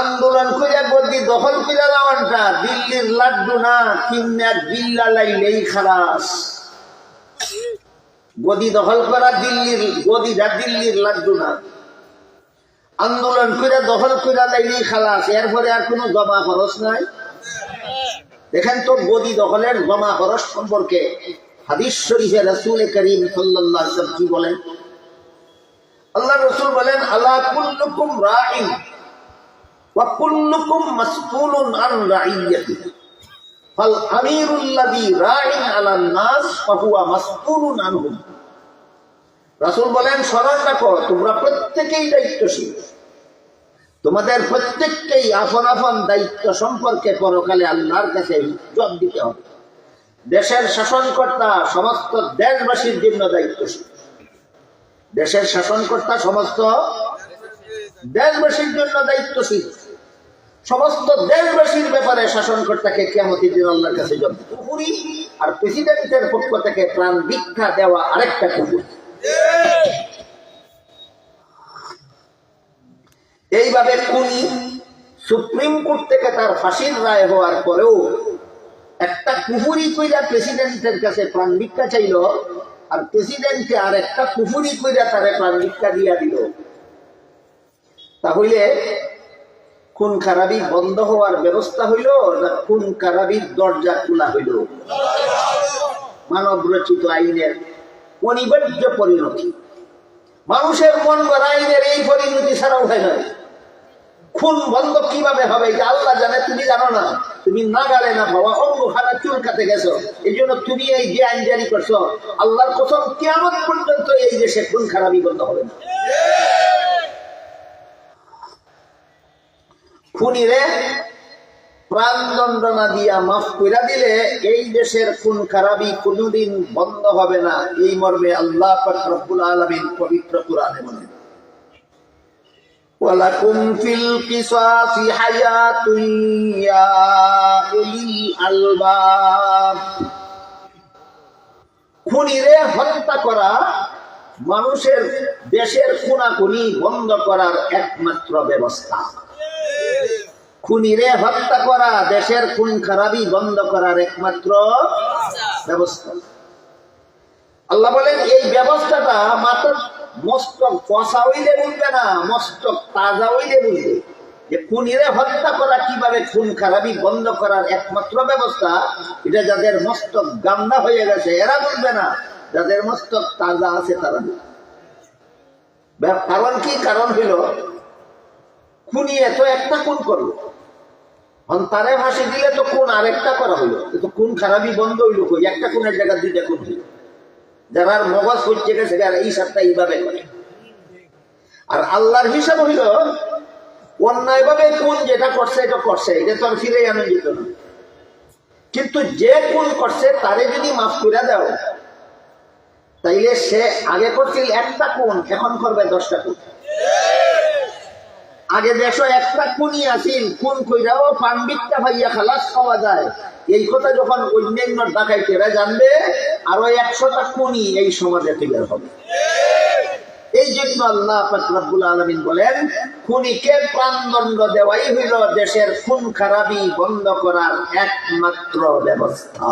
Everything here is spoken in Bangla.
আন্দোলন করে গদি দখল করে নেওয়াটা দিল্লির লাড্ডু না, কিনা বিল্লা লাইলেই খালাস। গদি দখল করা দিল্লির গদিটা দিল্লির লাড্ডু না, আন্দোলন করে দখল করে লাইলেই খালাস। এরপরে আর কোনো জমা খরচ নাই। দেখেন তো গদি দখলের জমা খরচ সম্পর্কে হাদিস শরীফে রাসূল করিম সাল্লাল্লাহু আলাইহি ওয়াসাল্লাম কি বলেন? আল্লাহ রাসূল বলেন, আলা কুল্লুকুম রাঈন ওয়া কুল্লুকুম মাসউলুন আন রাইয়াতিহি ফাল আমিরুল্লাযী রাঈন আলান নাস ওয়া হুয়া মাসউলুন আনহুম। রাসূল বলেন, স্মরণ রাখো তোমরা প্রত্যেকেই দায়িত্বশীল, তোমাদের প্রত্যেককেই আপন আপন দায়িত্ব সম্পর্কে পরকালে আল্লাহর কাছে জবাব দিতে হবে। দেশের শাসনকর্তা সমস্ত দেশবাসীর জন্য দায়িত্বশীল। দেশের শাসনকর্তা সমস্ত দেশবাসীর জন্য দায়িত্বশীল। সমস্ত দেশবাসীর ব্যাপারে শাসনকর্তাকে কিয়ামতের দিন আল্লাহর কাছে জবাব দিতে হবে। আর প্রেসিডেন্টের পক্ষ থেকে প্রাণ ভিক্ষা দেওয়া আরেকটা কুফরি। এইভাবে খুনি সুপ্রিম কোর্ট থেকে তার ফাঁসির রায় হওয়ার পরেও একটা কুফরি কইরা প্রেসিডেন্টের কাছে প্রাণ ভিক্ষা চাইল, আর প্রেসিডেন্টকে আর একটা কুফরি কইরা তারে প্রাণ ভিক্ষা দিয়া দিল। তাহলে খুন খারাপি বন্ধ হওয়ার ব্যবস্থা হইল না খুন খারাপির দরজা খোলা হইল? মানব রচিত আইনের অনিবার্য পরিণতি। মানুষের মন গড়া আইনের এই পরিণতি ছাড়াও হয় না। খুন বন্ধ কিভাবে হবে যে আল্লাহ জানে, তুমি জানো না। তুমি না গালে না বাবা অঙ্গ খানা চুল কাটে গেছো, এই জন্য তুমি এই যে আইন জারি করছো। আল্লাহর কসম কিয়ামত পর্যন্ত এই দেশে খুন খারাপি বন্ধ হবে না। খুনিরে প্রাণদণ্ড না দিয়া মাফ কইরা দিলে এই দেশের খুন খারাপি কোনদিন বন্ধ হবে না। এই মর্মে আল্লাহ পাক রব্বুল আলামিন পবিত্র কোরআনে বলেন, ওয়ালাকুম ফিল কিসাসি হায়াতুন ইয়া উলিল আলবাব। খুনিরে হত্যা করা মানুষের দেশের খুনাখুনি বন্ধ করার একমাত্র ব্যবস্থা। খুনিরে হত্যা করা দেশের খুন খারাপি বন্ধ করার একমাত্র ব্যবস্থা। আল্লাহ বলেন এই ব্যবস্থাটা মাত্র মস্তক পচা হইলে বুঝবে না, মস্তক তাজা হইলে বুঝবে যে খুনিরে হত্যা করা কিভাবে খুন খারাপি বন্ধ করার একমাত্র ব্যবস্থা। এটা যাদের মস্তক গান্দা হয়ে গেছে এরা বুঝবে না, যাদের মস্তক তাজা আছে তারা বুঝবে। কারণ কি? কারণ হইল খুনি এত একটা খুন করলো, তারে ফাঁসি দিলে তো খুন আরেকটা করা হইলো, কিন্তু খুন খারাপি বন্ধ হইল কই? একটা খুনের জায়গা দুইটা খুন হইল। যারা মগজ হচ্ছে গেছে এই সাতটা এইভাবে করে। আর আল্লাহর হিসাব হইল অন্যায় ভাবে কোন যেটা করছে এটা করছে, এটা তো আর ফিরে আনা যেত না। কিন্তু যে কোন করছে তারে যদি মাফ করে দাও, তাইলে সে আগে করছিল একটা কোন, এখন করবে 10টা কোন। আগে দেশ একটা খুনি আসিল, খুন কইরাও পান্ডিতটা ভাইয়া খালাস পাওয়া যায়, এই কথা যখন অন্যান্য ডাকাইতেরা জানবে আরো 100টা খুনি এই সমাজে তৈরি হবে। এই জন্য আল্লাহ পাক রব্বুল আলামিন বলেন, খুনিকে প্রাণদণ্ড দেওয়াই হইল দেশের খুন খারাপি বন্ধ করার একমাত্র ব্যবস্থা।